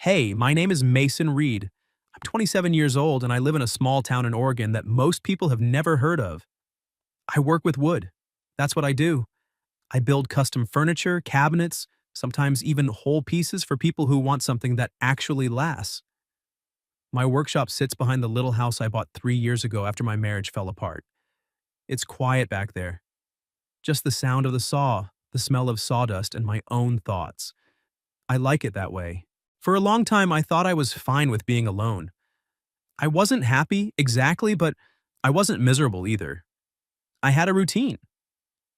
Hey, my name is Mason Reed. I'm 27 years old and I live in a small town in Oregon that most people have never heard of. I work with wood. That's what I do. I build custom furniture, cabinets, sometimes even whole pieces for people who want something that actually lasts. My workshop sits behind the little house I bought 3 years ago after my marriage fell apart. It's quiet back there. Just the sound of the saw, the smell of sawdust, and my own thoughts. I like it that way. For a long time, I thought I was fine with being alone. I wasn't happy exactly, but I wasn't miserable either. I had a routine.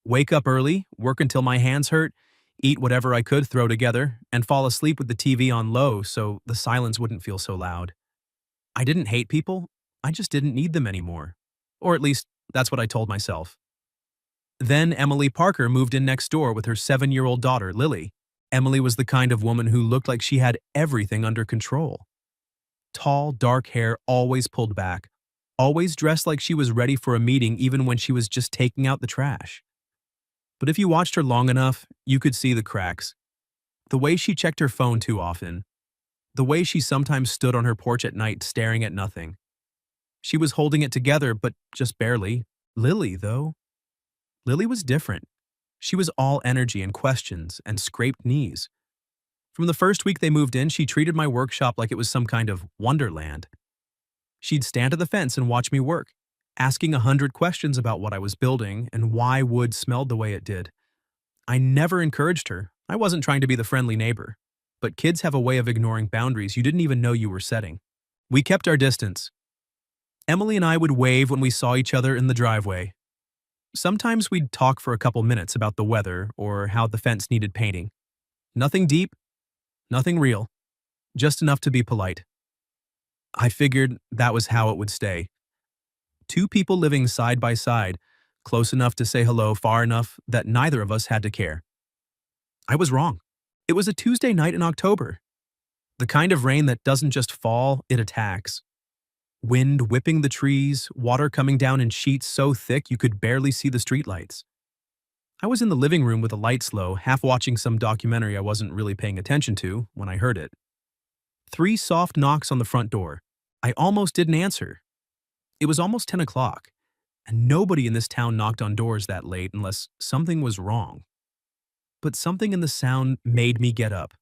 Wake up early, work until my hands hurt, eat whatever I could throw together, and fall asleep with the TV on low so the silence wouldn't feel so loud. I didn't hate people, I just didn't need them anymore. Or at least, that's what I told myself. Then Emily Parker moved in next door with her 7-year-old daughter, Lily. Emily was the kind of woman who looked like she had everything under control. Tall, dark hair always pulled back, always dressed like she was ready for a meeting even when she was just taking out the trash. But if you watched her long enough, you could see the cracks. The way she checked her phone too often. The way she sometimes stood on her porch at night staring at nothing. She was holding it together, but just barely. Lily, though. Lily was different. She was all energy and questions and scraped knees. From the first week they moved in, she treated my workshop like it was some kind of wonderland. She'd stand at the fence and watch me work, asking 100 questions about what I was building and why wood smelled the way it did. I never encouraged her. I wasn't trying to be the friendly neighbor. But kids have a way of ignoring boundaries you didn't even know you were setting. We kept our distance. Emily and I would wave when we saw each other in the driveway. Sometimes we'd talk for a couple minutes about the weather or how the fence needed painting. Nothing deep, nothing real, just enough to be polite. I figured that was how it would stay. Two people living side by side, close enough to say hello, far enough that neither of us had to care. I was wrong. It was a Tuesday night in October. The kind of rain that doesn't just fall, it attacks. Wind whipping the trees, water coming down in sheets so thick you could barely see the streetlights. I was in the living room with the lights low, half watching some documentary I wasn't really paying attention to when I heard it. 3 soft knocks on the front door. I almost didn't answer. It was almost 10 o'clock, and nobody in this town knocked on doors that late unless something was wrong. But something in the sound made me get up.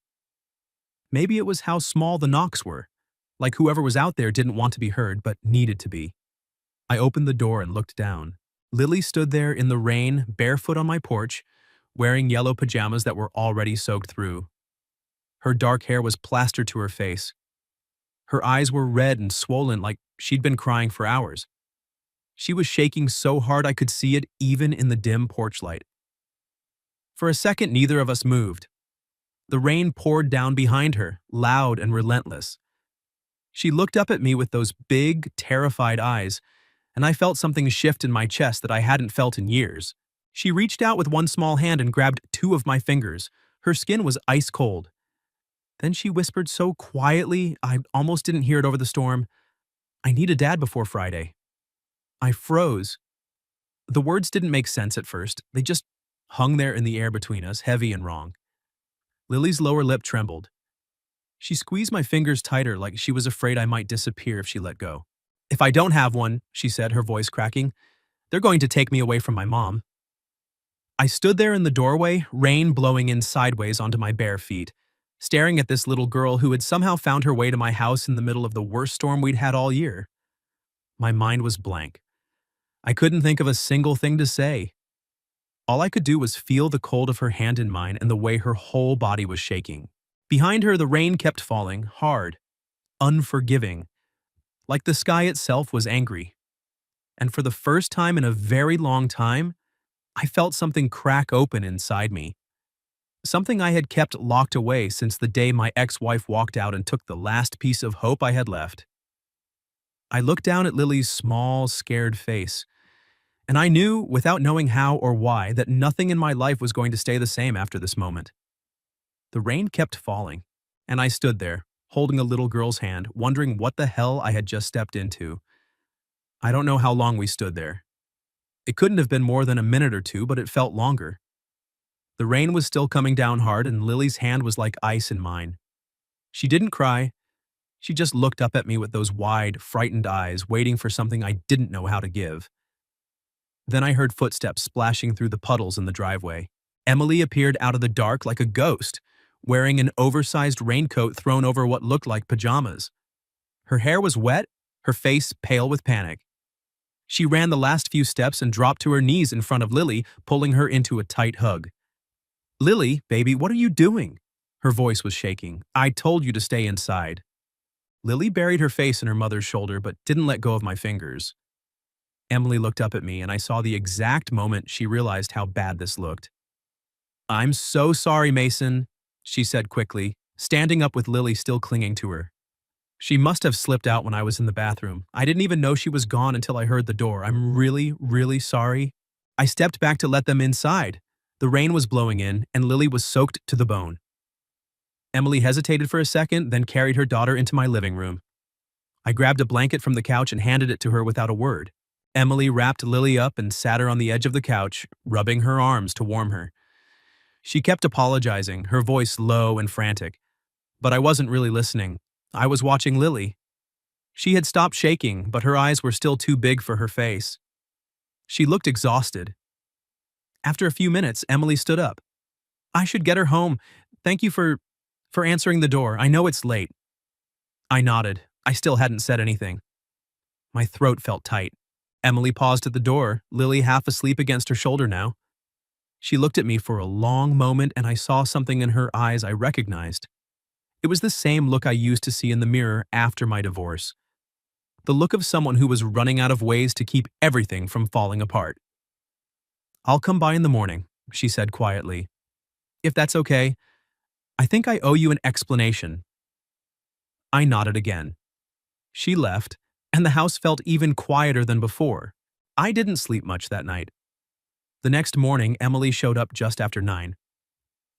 Maybe it was how small the knocks were, like whoever was out there didn't want to be heard but needed to be. I opened the door and looked down. Lily stood there in the rain, barefoot on my porch, wearing yellow pajamas that were already soaked through. Her dark hair was plastered to her face. Her eyes were red and swollen like she'd been crying for hours. She was shaking so hard I could see it even in the dim porch light. For a second, neither of us moved. The rain poured down behind her, loud and relentless. She looked up at me with those big, terrified eyes, and I felt something shift in my chest that I hadn't felt in years. She reached out with one small hand and grabbed 2 of my fingers. Her skin was ice cold. Then she whispered so quietly I almost didn't hear it over the storm, "I need a dad before Friday." I froze. The words didn't make sense at first. They just hung there in the air between us, heavy and wrong. Lily's lower lip trembled. She squeezed my fingers tighter like she was afraid I might disappear if she let go. "If I don't have one," she said, her voice cracking, "they're going to take me away from my mom." I stood there in the doorway, rain blowing in sideways onto my bare feet, staring at this little girl who had somehow found her way to my house in the middle of the worst storm we'd had all year. My mind was blank. I couldn't think of a single thing to say. All I could do was feel the cold of her hand in mine and the way her whole body was shaking. Behind her, the rain kept falling, hard, unforgiving, like the sky itself was angry. And for the first time in a very long time, I felt something crack open inside me. Something I had kept locked away since the day my ex-wife walked out and took the last piece of hope I had left. I looked down at Lily's small, scared face, and I knew, without knowing how or why, that nothing in my life was going to stay the same after this moment. The rain kept falling, and I stood there, holding a little girl's hand, wondering what the hell I had just stepped into. I don't know how long we stood there. It couldn't have been more than a minute or two, but it felt longer. The rain was still coming down hard, and Lily's hand was like ice in mine. She didn't cry. She just looked up at me with those wide, frightened eyes, waiting for something I didn't know how to give. Then I heard footsteps splashing through the puddles in the driveway. Emily appeared out of the dark like a ghost, wearing an oversized raincoat thrown over what looked like pajamas. Her hair was wet, her face pale with panic. She ran the last few steps and dropped to her knees in front of Lily, pulling her into a tight hug. "Lily, baby, what are you doing?" Her voice was shaking. "I told you to stay inside." Lily buried her face in her mother's shoulder but didn't let go of my fingers. Emily looked up at me and I saw the exact moment she realized how bad this looked. "I'm so sorry, Mason," she said quickly, standing up with Lily still clinging to her. "She must have slipped out when I was in the bathroom. I didn't even know she was gone until I heard the door. I'm really, really sorry." I stepped back to let them inside. The rain was blowing in and Lily was soaked to the bone. Emily hesitated for a second, then carried her daughter into my living room. I grabbed a blanket from the couch and handed it to her without a word. Emily wrapped Lily up and sat her on the edge of the couch, rubbing her arms to warm her. She kept apologizing, her voice low and frantic. But I wasn't really listening. I was watching Lily. She had stopped shaking, but her eyes were still too big for her face. She looked exhausted. After a few minutes, Emily stood up. "I should get her home. Thank you for answering the door. I know it's late." I nodded. I still hadn't said anything. My throat felt tight. Emily paused at the door, Lily half asleep against her shoulder now. She looked at me for a long moment and I saw something in her eyes I recognized. It was the same look I used to see in the mirror after my divorce. The look of someone who was running out of ways to keep everything from falling apart. "I'll come by in the morning," she said quietly. "If that's okay. I think I owe you an explanation." I nodded again. She left, and the house felt even quieter than before. I didn't sleep much that night. The next morning, Emily showed up just after 9.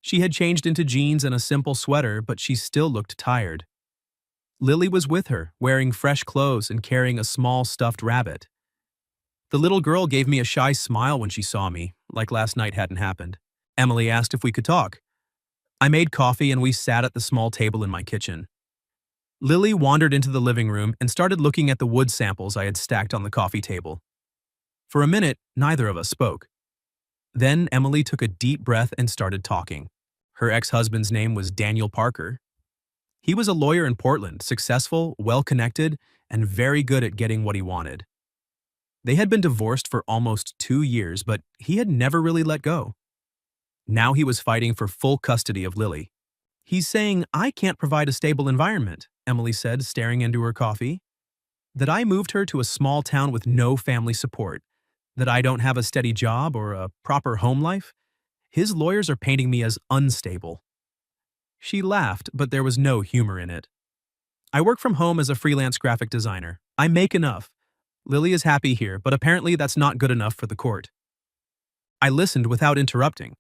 She had changed into jeans and a simple sweater, but she still looked tired. Lily was with her, wearing fresh clothes and carrying a small stuffed rabbit. The little girl gave me a shy smile when she saw me, like last night hadn't happened. Emily asked if we could talk. I made coffee and we sat at the small table in my kitchen. Lily wandered into the living room and started looking at the wood samples I had stacked on the coffee table. For a minute, neither of us spoke. Then Emily took a deep breath and started talking. Her ex-husband's name was Daniel Parker. He was a lawyer in Portland, successful, well-connected, and very good at getting what he wanted. They had been divorced for almost 2 years, but he had never really let go. Now he was fighting for full custody of Lily. "He's saying I can't provide a stable environment," Emily said, staring into her coffee. "That I moved her to a small town with no family support. That I don't have a steady job or a proper home life. His lawyers are painting me as unstable." She laughed, but there was no humor in it. "I work from home as a freelance graphic designer. I make enough. Lily is happy here, but apparently that's not good enough for the court." I listened without interrupting.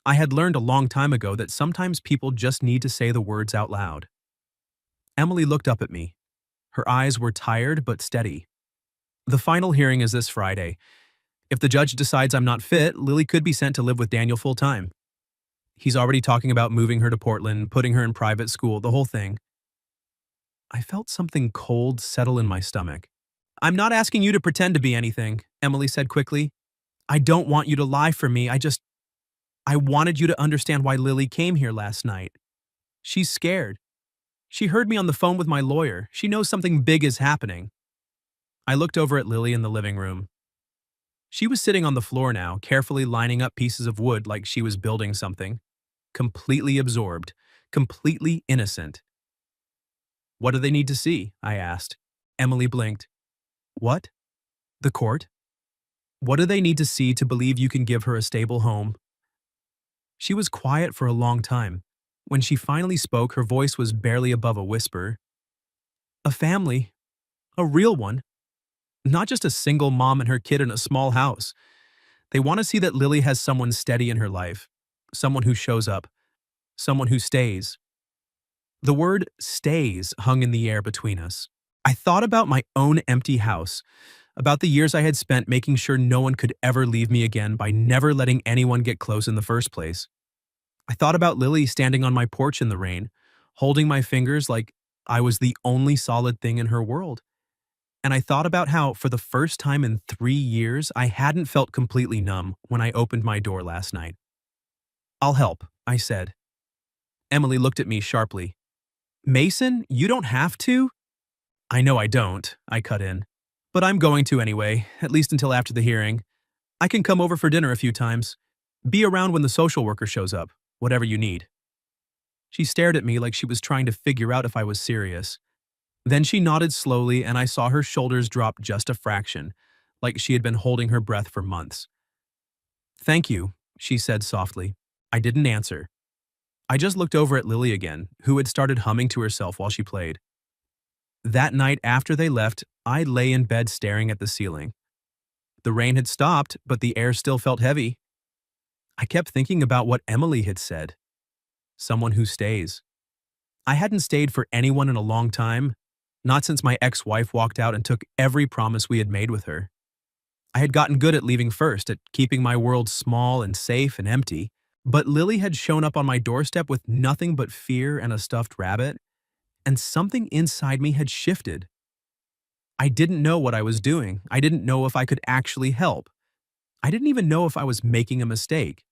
I had learned a long time ago that sometimes people just need to say the words out loud. Emily looked up at me. Her eyes were tired but steady. "The final hearing is this Friday. If the judge decides I'm not fit, Lily could be sent to live with Daniel full-time. He's already talking about moving her to Portland, putting her in private school, the whole thing." I felt something cold settle in my stomach. "I'm not asking you to pretend to be anything," Emily said quickly. "I don't want you to lie for me. I wanted you to understand why Lily came here last night. She's scared. She heard me on the phone with my lawyer. She knows something big is happening." I looked over at Lily in the living room. She was sitting on the floor now, carefully lining up pieces of wood like she was building something. Completely absorbed, completely innocent. "What do they need to see?" I asked. Emily blinked. "What? The court? What do they need to see to believe you can give her a stable home?" She was quiet for a long time. When she finally spoke, her voice was barely above a whisper. "A family. A real one. Not just a single mom and her kid in a small house. They want to see that Lily has someone steady in her life. Someone who shows up. Someone who stays." The word "stays" hung in the air between us. I thought about my own empty house, about the years I had spent making sure no one could ever leave me again by never letting anyone get close in the first place. I thought about Lily standing on my porch in the rain, holding my fingers like I was the only solid thing in her world. And I thought about how, for the first time in 3 years, I hadn't felt completely numb when I opened my door last night. "I'll help," I said. Emily looked at me sharply. "Mason, you don't have to." "I know I don't," I cut in. "But I'm going to anyway, at least until after the hearing. I can come over for dinner a few times. Be around when the social worker shows up, whatever you need." She stared at me like she was trying to figure out if I was serious. Then she nodded slowly, and I saw her shoulders drop just a fraction, like she had been holding her breath for months. "Thank you," she said softly. I didn't answer. I just looked over at Lily again, who had started humming to herself while she played. That night after they left, I lay in bed staring at the ceiling. The rain had stopped, but the air still felt heavy. I kept thinking about what Emily had said. Someone who stays. I hadn't stayed for anyone in a long time, not since my ex-wife walked out and took every promise we had made with her. I had gotten good at leaving first, at keeping my world small and safe and empty, but Lily had shown up on my doorstep with nothing but fear and a stuffed rabbit, and something inside me had shifted. I didn't know what I was doing. I didn't know if I could actually help. I didn't even know if I was making a mistake.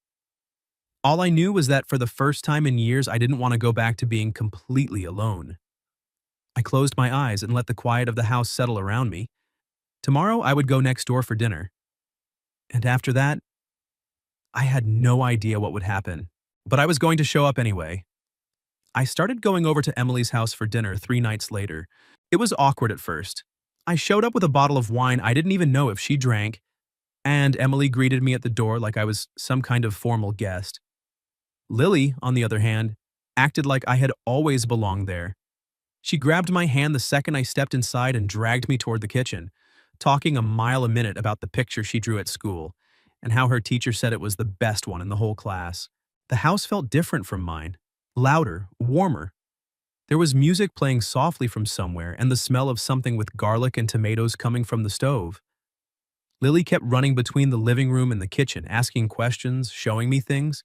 All I knew was that for the first time in years, I didn't want to go back to being completely alone. I closed my eyes and let the quiet of the house settle around me. Tomorrow, I would go next door for dinner. And after that, I had no idea what would happen, but I was going to show up anyway. I started going over to Emily's house for dinner 3 nights later. It was awkward at first. I showed up with a bottle of wine I didn't even know if she drank, and Emily greeted me at the door like I was some kind of formal guest. Lily, on the other hand, acted like I had always belonged there. She grabbed my hand the second I stepped inside and dragged me toward the kitchen, talking a mile a minute about the picture she drew at school and how her teacher said it was the best one in the whole class. The house felt different from mine, louder, warmer. There was music playing softly from somewhere and the smell of something with garlic and tomatoes coming from the stove. Lily kept running between the living room and the kitchen, asking questions, showing me things,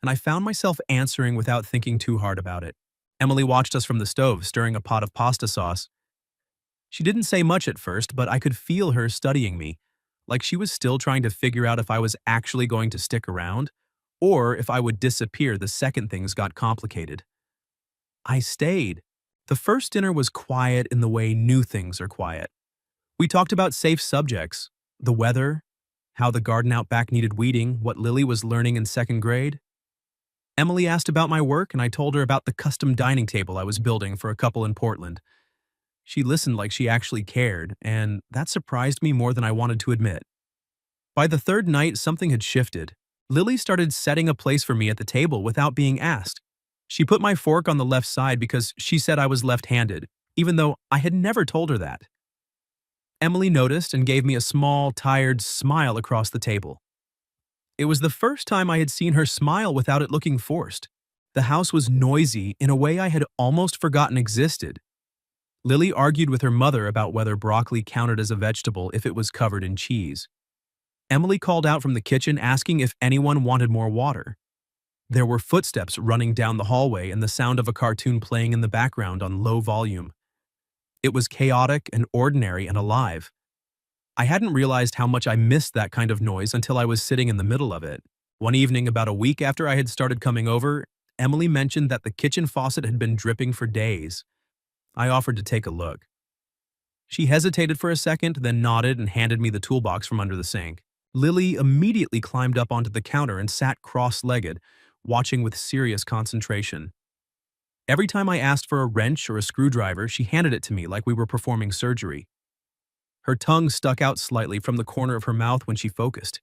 and I found myself answering without thinking too hard about it. Emily watched us from the stove, stirring a pot of pasta sauce. She didn't say much at first, but I could feel her studying me, like she was still trying to figure out if I was actually going to stick around, or if I would disappear the second things got complicated. I stayed. The first dinner was quiet in the way new things are quiet. We talked about safe subjects, the weather, how the garden out back needed weeding, what Lily was learning in second grade. Emily asked about my work, and I told her about the custom dining table I was building for a couple in Portland. She listened like she actually cared, and that surprised me more than I wanted to admit. By the third night, something had shifted. Lily started setting a place for me at the table without being asked. She put my fork on the left side because she said I was left-handed, even though I had never told her that. Emily noticed and gave me a small, tired smile across the table. It was the first time I had seen her smile without it looking forced. The house was noisy in a way I had almost forgotten existed. Lily argued with her mother about whether broccoli counted as a vegetable if it was covered in cheese. Emily called out from the kitchen asking if anyone wanted more water. There were footsteps running down the hallway and the sound of a cartoon playing in the background on low volume. It was chaotic and ordinary and alive. I hadn't realized how much I missed that kind of noise until I was sitting in the middle of it. One evening, about a week after I had started coming over, Emily mentioned that the kitchen faucet had been dripping for days. I offered to take a look. She hesitated for a second, then nodded and handed me the toolbox from under the sink. Lily immediately climbed up onto the counter and sat cross-legged, watching with serious concentration. Every time I asked for a wrench or a screwdriver, she handed it to me like we were performing surgery. Her tongue stuck out slightly from the corner of her mouth when she focused,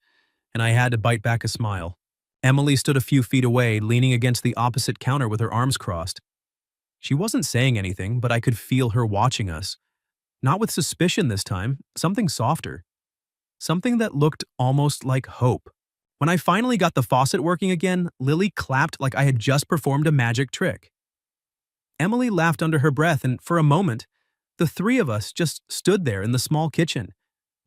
and I had to bite back a smile. Emily stood a few feet away, leaning against the opposite counter with her arms crossed. She wasn't saying anything, but I could feel her watching us. Not with suspicion this time, something softer. Something that looked almost like hope. When I finally got the faucet working again, Lily clapped like I had just performed a magic trick. Emily laughed under her breath, and for a moment, the three of us just stood there in the small kitchen,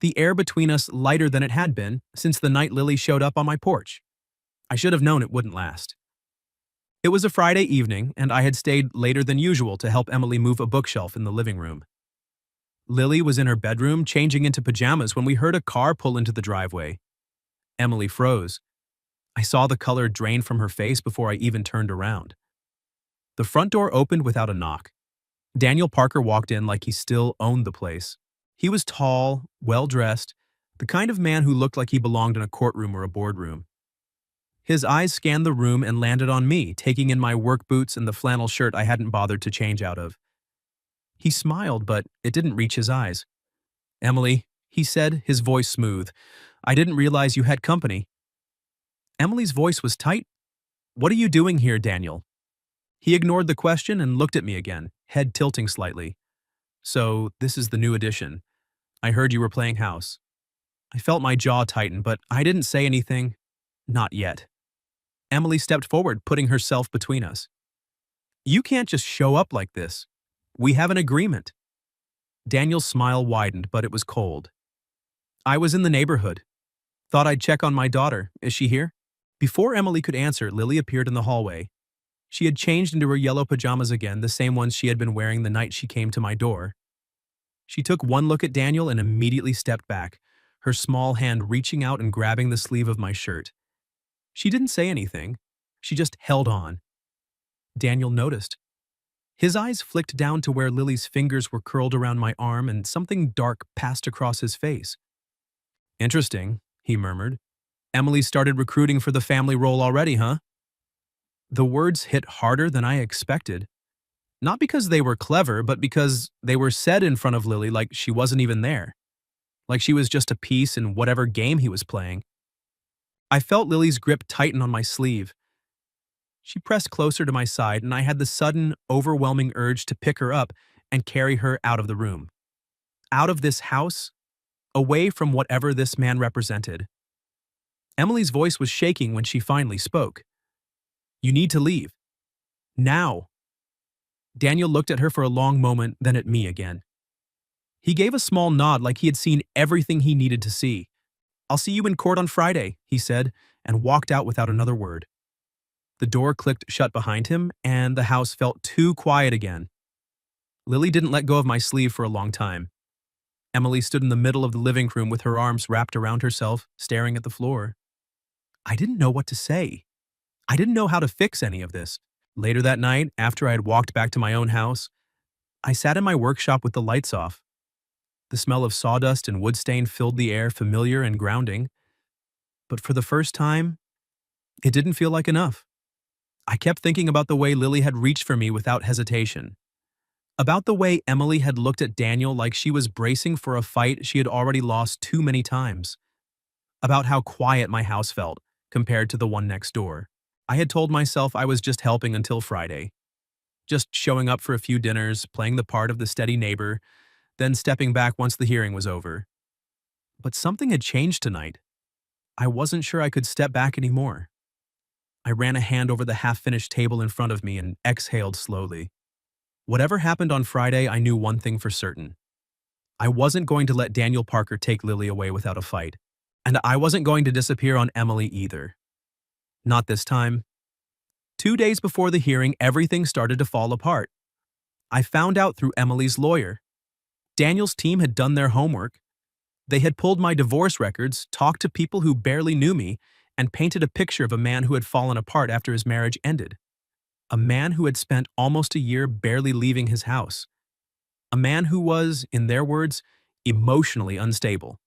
the air between us lighter than it had been since the night Lily showed up on my porch. I should have known it wouldn't last. It was a Friday evening, and I had stayed later than usual to help Emily move a bookshelf in the living room. Lily was in her bedroom changing into pajamas when we heard a car pull into the driveway. Emily froze. I saw the color drain from her face before I even turned around. The front door opened without a knock. Daniel Parker walked in like he still owned the place. He was tall, well-dressed, the kind of man who looked like he belonged in a courtroom or a boardroom. His eyes scanned the room and landed on me, taking in my work boots and the flannel shirt I hadn't bothered to change out of. He smiled, but it didn't reach his eyes. "Emily," he said, his voice smooth, "I didn't realize you had company." Emily's voice was tight. "What are you doing here, Daniel?" He ignored the question and looked at me again, head tilting slightly. "So, this is the new edition. I heard you were playing house." I felt my jaw tighten, but I didn't say anything. Not yet. Emily stepped forward, putting herself between us. "You can't just show up like this. We have an agreement." Daniel's smile widened, but it was cold. "I was in the neighborhood. Thought I'd check on my daughter. Is she here?" Before Emily could answer, Lily appeared in the hallway. She had changed into her yellow pajamas again, the same ones she had been wearing the night she came to my door. She took one look at Daniel and immediately stepped back, her small hand reaching out and grabbing the sleeve of my shirt. She didn't say anything. She just held on. Daniel noticed. His eyes flicked down to where Lily's fingers were curled around my arm and something dark passed across his face. "Interesting," he murmured. "Emily started recruiting for the family role already, huh?" The words hit harder than I expected. Not because they were clever, but because they were said in front of Lily like she wasn't even there. Like she was just a piece in whatever game he was playing. I felt Lily's grip tighten on my sleeve. She pressed closer to my side, and I had the sudden, overwhelming urge to pick her up and carry her out of the room. Out of this house, away from whatever this man represented. Emily's voice was shaking when she finally spoke. "You need to leave. Now." Daniel looked at her for a long moment, then at me again. He gave a small nod like he had seen everything he needed to see. "I'll see you in court on Friday," he said, and walked out without another word. The door clicked shut behind him, and the house felt too quiet again. Lily didn't let go of my sleeve for a long time. Emily stood in the middle of the living room with her arms wrapped around herself, staring at the floor. I didn't know what to say. I didn't know how to fix any of this. Later that night, after I had walked back to my own house, I sat in my workshop with the lights off. The smell of sawdust and wood stain filled the air, familiar and grounding. But for the first time, it didn't feel like enough. I kept thinking about the way Lily had reached for me without hesitation. About the way Emily had looked at Daniel like she was bracing for a fight she had already lost too many times. About how quiet my house felt compared to the one next door. I had told myself I was just helping until Friday. Just showing up for a few dinners, playing the part of the steady neighbor, then stepping back once the hearing was over. But something had changed tonight. I wasn't sure I could step back anymore. I ran a hand over the half-finished table in front of me and exhaled slowly. Whatever happened on Friday, I knew one thing for certain. I wasn't going to let Daniel Parker take Lily away without a fight. And I wasn't going to disappear on Emily either. Not this time. 2 days before the hearing, everything started to fall apart. I found out through Emily's lawyer. Daniel's team had done their homework. They had pulled my divorce records, talked to people who barely knew me, and painted a picture of a man who had fallen apart after his marriage ended. A man who had spent almost a year barely leaving his house. A man who was, in their words, emotionally unstable.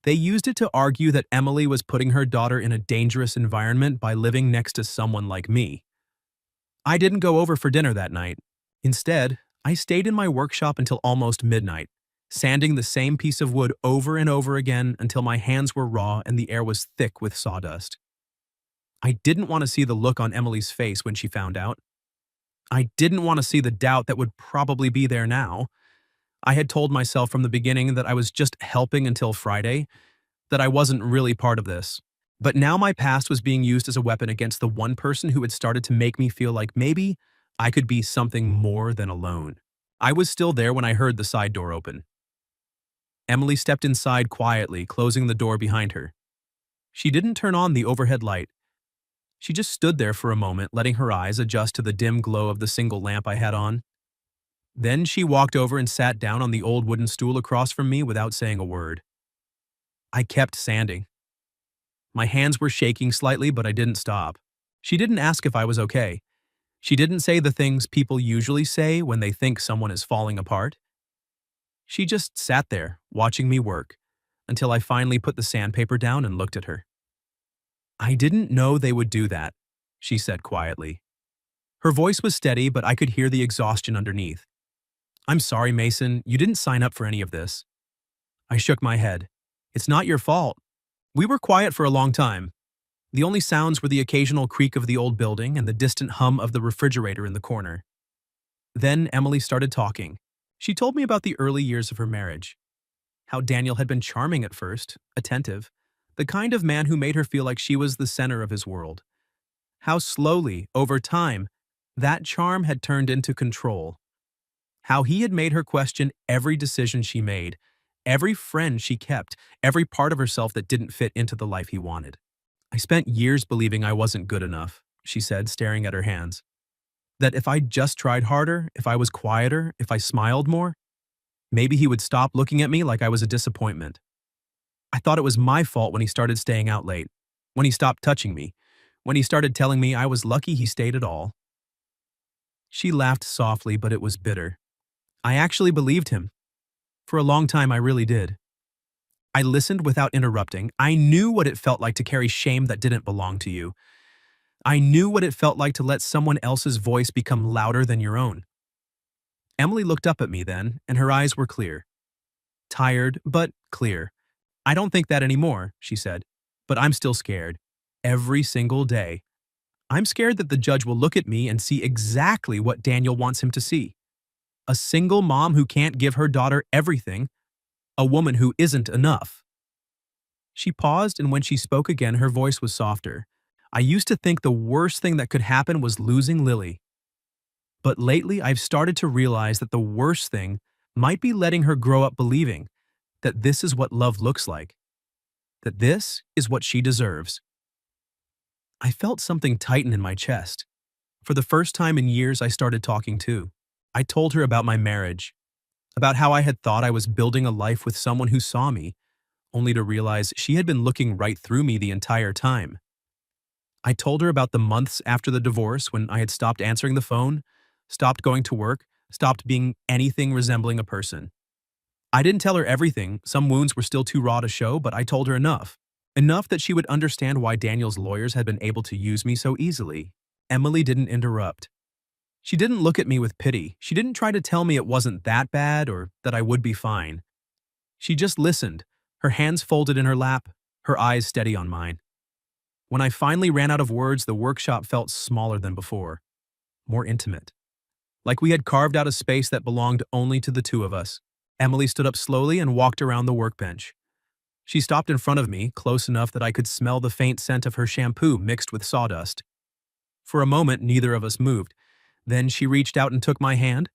They used it to argue that Emily was putting her daughter in a dangerous environment by living next to someone like me. I didn't go over for dinner that night. Instead, I stayed in my workshop until almost midnight, sanding the same piece of wood over and over again until my hands were raw and the air was thick with sawdust. I didn't want to see the look on Emily's face when she found out. I didn't want to see the doubt that would probably be there now. I had told myself from the beginning that I was just helping until Friday, that I wasn't really part of this. But now my past was being used as a weapon against the one person who had started to make me feel like maybe I could be something more than alone. I was still there when I heard the side door open. Emily stepped inside quietly, closing the door behind her. She didn't turn on the overhead light. She just stood there for a moment, letting her eyes adjust to the dim glow of the single lamp I had on. Then she walked over and sat down on the old wooden stool across from me without saying a word. I kept sanding. My hands were shaking slightly, but I didn't stop. She didn't ask if I was okay. She didn't say the things people usually say when they think someone is falling apart. She just sat there, watching me work, until I finally put the sandpaper down and looked at her. I didn't know they would do that, she said quietly. Her voice was steady, but I could hear the exhaustion underneath. I'm sorry, Mason, you didn't sign up for any of this. I shook my head. It's not your fault. We were quiet for a long time. The only sounds were the occasional creak of the old building and the distant hum of the refrigerator in the corner. Then Emily started talking. She told me about the early years of her marriage. How Daniel had been charming at first, attentive, the kind of man who made her feel like she was the center of his world. How slowly, over time, that charm had turned into control. How he had made her question every decision she made, every friend she kept, every part of herself that didn't fit into the life he wanted. I spent years believing I wasn't good enough, she said, staring at her hands. That if I just tried harder, if I was quieter, if I smiled more, maybe he would stop looking at me like I was a disappointment. I thought it was my fault when he started staying out late, when he stopped touching me, when he started telling me I was lucky he stayed at all. She laughed softly, but it was bitter. I actually believed him. For a long time, I really did. I listened without interrupting. I knew what it felt like to carry shame that didn't belong to you. I knew what it felt like to let someone else's voice become louder than your own. Emily looked up at me then, and her eyes were clear. Tired, but clear. I don't think that anymore, she said, but I'm still scared. Every single day. I'm scared that the judge will look at me and see exactly what Daniel wants him to see. A single mom who can't give her daughter everything, a woman who isn't enough. She paused, and when she spoke again, her voice was softer. I used to think the worst thing that could happen was losing Lily. But lately, I've started to realize that the worst thing might be letting her grow up believing that this is what love looks like, that this is what she deserves. I felt something tighten in my chest. For the first time in years, I started talking too. I told her about my marriage, about how I had thought I was building a life with someone who saw me, only to realize she had been looking right through me the entire time. I told her about the months after the divorce when I had stopped answering the phone, stopped going to work, stopped being anything resembling a person. I didn't tell her everything, some wounds were still too raw to show, but I told her enough. Enough that she would understand why Daniel's lawyers had been able to use me so easily. Emily didn't interrupt. She didn't look at me with pity. She didn't try to tell me it wasn't that bad or that I would be fine. She just listened, her hands folded in her lap, her eyes steady on mine. When I finally ran out of words, the workshop felt smaller than before, more intimate. Like we had carved out a space that belonged only to the two of us. Emily stood up slowly and walked around the workbench. She stopped in front of me, close enough that I could smell the faint scent of her shampoo mixed with sawdust. For a moment, neither of us moved. Then she reached out and took my hand.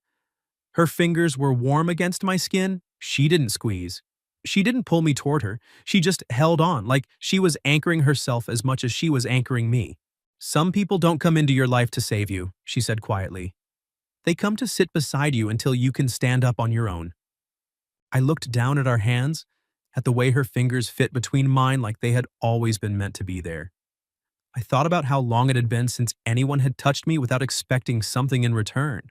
Her fingers were warm against my skin. She didn't squeeze. She didn't pull me toward her. She just held on, like she was anchoring herself as much as she was anchoring me. Some people don't come into your life to save you, she said quietly. They come to sit beside you until you can stand up on your own. I looked down at our hands, at the way her fingers fit between mine like they had always been meant to be there. I thought about how long it had been since anyone had touched me without expecting something in return.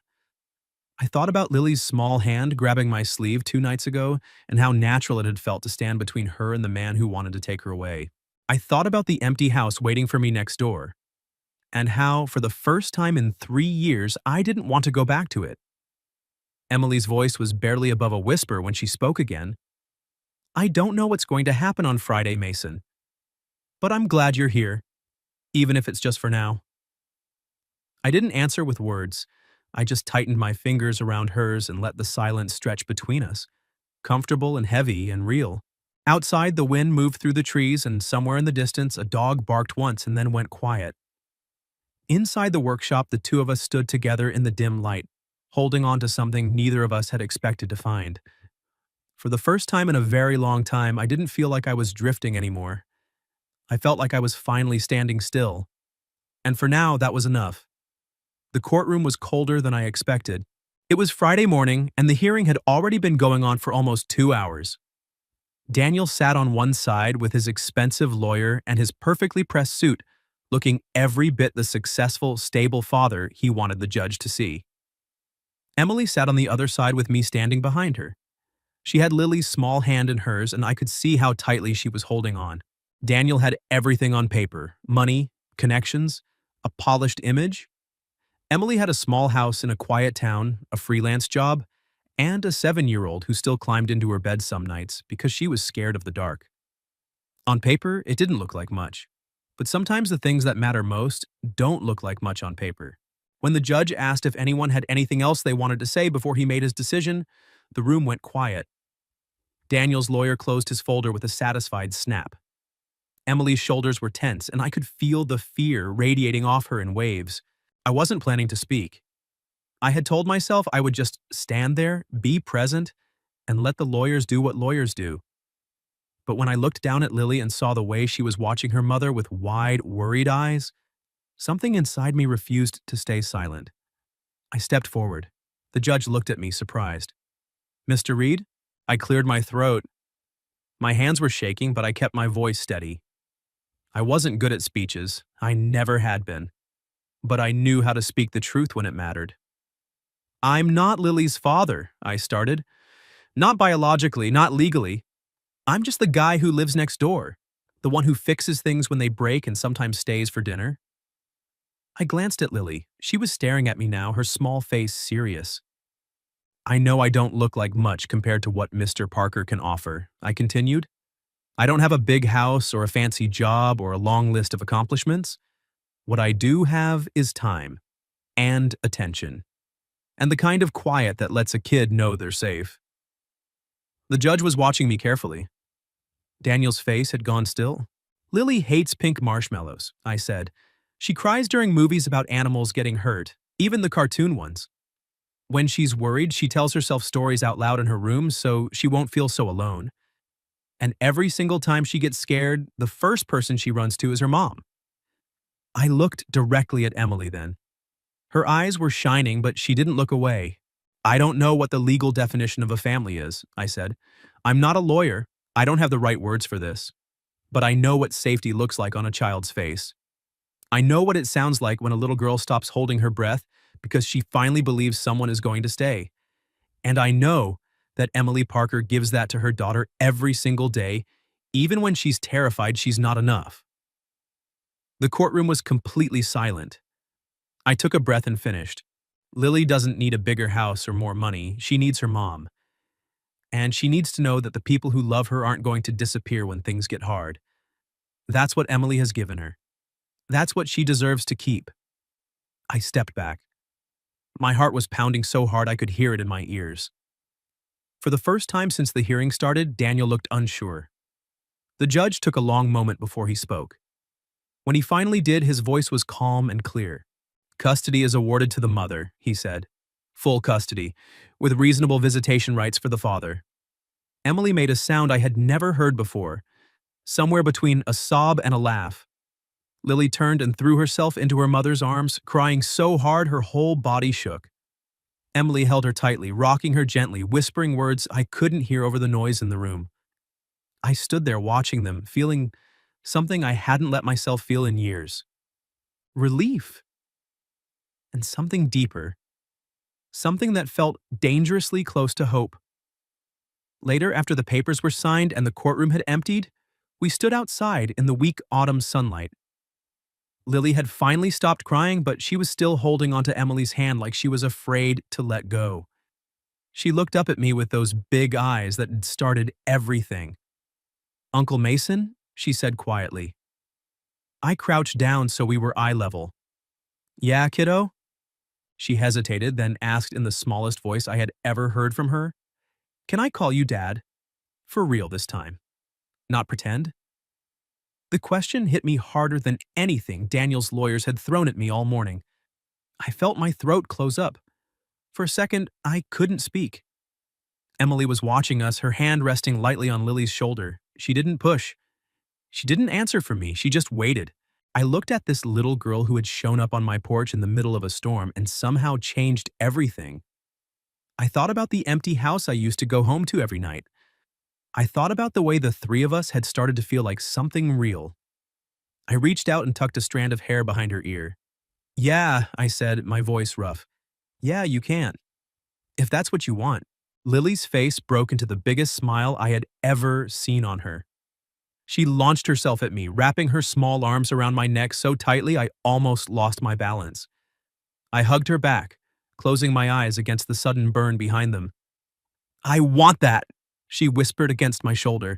I thought about Lily's small hand grabbing my sleeve 2 nights ago and how natural it had felt to stand between her and the man who wanted to take her away. I thought about the empty house waiting for me next door, and how, for the first time in 3 years, I didn't want to go back to it. Emily's voice was barely above a whisper when she spoke again. I don't know what's going to happen on Friday, Mason. But I'm glad you're here, even if it's just for now. I didn't answer with words. I just tightened my fingers around hers and let the silence stretch between us, comfortable and heavy and real. Outside, the wind moved through the trees, and somewhere in the distance, a dog barked once and then went quiet. Inside the workshop, the two of us stood together in the dim light, holding on to something neither of us had expected to find. For the first time in a very long time, I didn't feel like I was drifting anymore. I felt like I was finally standing still. And for now, that was enough. The courtroom was colder than I expected. It was Friday morning, and the hearing had already been going on for almost 2 hours. Daniel sat on one side with his expensive lawyer and his perfectly pressed suit, looking every bit the successful, stable father he wanted the judge to see. Emily sat on the other side with me standing behind her. She had Lily's small hand in hers, and I could see how tightly she was holding on. Daniel had everything on paper: money, connections, a polished image. Emily had a small house in a quiet town, a freelance job, and a 7-year-old who still climbed into her bed some nights because she was scared of the dark. On paper, it didn't look like much, but sometimes the things that matter most don't look like much on paper. When the judge asked if anyone had anything else they wanted to say before he made his decision, the room went quiet. Daniel's lawyer closed his folder with a satisfied snap. Emily's shoulders were tense, and I could feel the fear radiating off her in waves. I wasn't planning to speak. I had told myself I would just stand there, be present, and let the lawyers do what lawyers do. But when I looked down at Lily and saw the way she was watching her mother with wide, worried eyes, something inside me refused to stay silent. I stepped forward. The judge looked at me, surprised. "Mr. Reed?" I cleared my throat. My hands were shaking, but I kept my voice steady. I wasn't good at speeches. I never had been. But I knew how to speak the truth when it mattered. "I'm not Lily's father," I started. "Not biologically, not legally. I'm just the guy who lives next door, the one who fixes things when they break and sometimes stays for dinner." I glanced at Lily. She was staring at me now, her small face serious. "I know I don't look like much compared to what Mr. Parker can offer," I continued. "I don't have a big house or a fancy job or a long list of accomplishments. What I do have is time and attention, and the kind of quiet that lets a kid know they're safe." The judge was watching me carefully. Daniel's face had gone still. "Lily hates pink marshmallows," I said. "She cries during movies about animals getting hurt, even the cartoon ones. When she's worried, she tells herself stories out loud in her room so she won't feel so alone. And every single time she gets scared, the first person she runs to is her mom." I looked directly at Emily then. Her eyes were shining, but she didn't look away. "I don't know what the legal definition of a family is," I said. "I'm not a lawyer. I don't have the right words for this. But I know what safety looks like on a child's face. I know what it sounds like when a little girl stops holding her breath because she finally believes someone is going to stay. And I know that Emily Parker gives that to her daughter every single day, even when she's terrified she's not enough." The courtroom was completely silent. I took a breath and finished. "Lily doesn't need a bigger house or more money. She needs her mom. And she needs to know that the people who love her aren't going to disappear when things get hard. That's what Emily has given her. That's what she deserves to keep." I stepped back. My heart was pounding so hard I could hear it in my ears. For the first time since the hearing started, Daniel looked unsure. The judge took a long moment before he spoke. When he finally did, his voice was calm and clear. "Custody is awarded to the mother," he said. "Full custody, with reasonable visitation rights for the father." Emily made a sound I had never heard before, somewhere between a sob and a laugh. Lily turned and threw herself into her mother's arms, crying so hard her whole body shook. Emily held her tightly, rocking her gently, whispering words I couldn't hear over the noise in the room. I stood there watching them, feeling something I hadn't let myself feel in years. Relief. And something deeper. Something that felt dangerously close to hope. Later, after the papers were signed and the courtroom had emptied, we stood outside in the weak autumn sunlight. Lily had finally stopped crying, but she was still holding onto Emily's hand like she was afraid to let go. She looked up at me with those big eyes that had started everything. "Uncle Mason?" she said quietly. I crouched down so we were eye level. "Yeah, kiddo?" She hesitated, then asked in the smallest voice I had ever heard from her, "Can I call you Dad? For real this time. Not pretend?" The question hit me harder than anything Daniel's lawyers had thrown at me all morning. I felt my throat close up. For a second, I couldn't speak. Emily was watching us, her hand resting lightly on Lily's shoulder. She didn't push. She didn't answer for me, she just waited. I looked at this little girl who had shown up on my porch in the middle of a storm and somehow changed everything. I thought about the empty house I used to go home to every night. I thought about the way the three of us had started to feel like something real. I reached out and tucked a strand of hair behind her ear. Yeah, I said, my voice rough. Yeah, you can, if that's what you want. Lily's face broke into the biggest smile I had ever seen on her. She launched herself at me, wrapping her small arms around my neck so tightly I almost lost my balance. I hugged her back, closing my eyes against the sudden burn behind them. I want that, she whispered against my shoulder.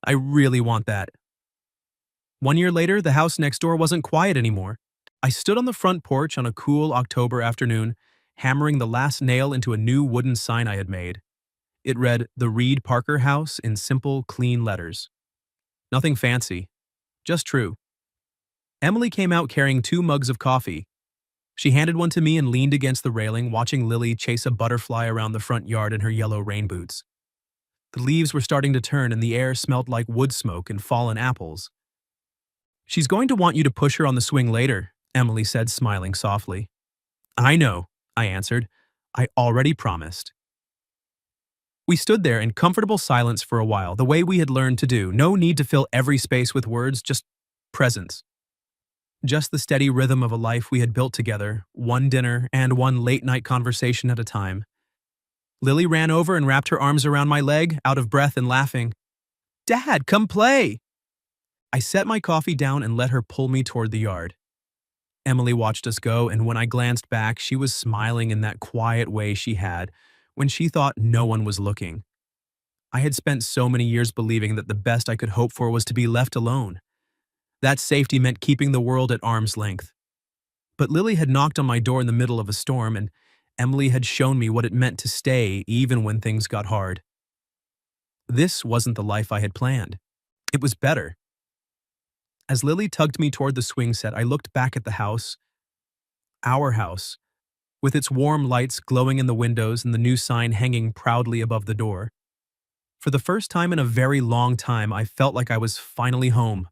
I really want that. 1 year later, the house next door wasn't quiet anymore. I stood on the front porch on a cool October afternoon, hammering the last nail into a new wooden sign I had made. It read, "The Reed Parker House," in simple, clean letters. Nothing fancy, just true. Emily came out carrying 2 mugs of coffee. She handed one to me and leaned against the railing, watching Lily chase a butterfly around the front yard in her yellow rain boots. The leaves were starting to turn and the air smelled like wood smoke and fallen apples. She's going to want you to push her on the swing later, Emily said, smiling softly. I know, I answered. I already promised. We stood there in comfortable silence for a while, the way we had learned to do. No need to fill every space with words, just presence. Just the steady rhythm of a life we had built together, one dinner and one late-night conversation at a time. Lily ran over and wrapped her arms around my leg, out of breath and laughing. Dad, come play! I set my coffee down and let her pull me toward the yard. Emily watched us go, and when I glanced back, she was smiling in that quiet way she had when she thought no one was looking. I had spent so many years believing that the best I could hope for was to be left alone. That safety meant keeping the world at arm's length. But Lily had knocked on my door in the middle of a storm, and Emily had shown me what it meant to stay even when things got hard. This wasn't the life I had planned. It was better. As Lily tugged me toward the swing set, I looked back at the house, our house, with its warm lights glowing in the windows and the new sign hanging proudly above the door. For the first time in a very long time, I felt like I was finally home.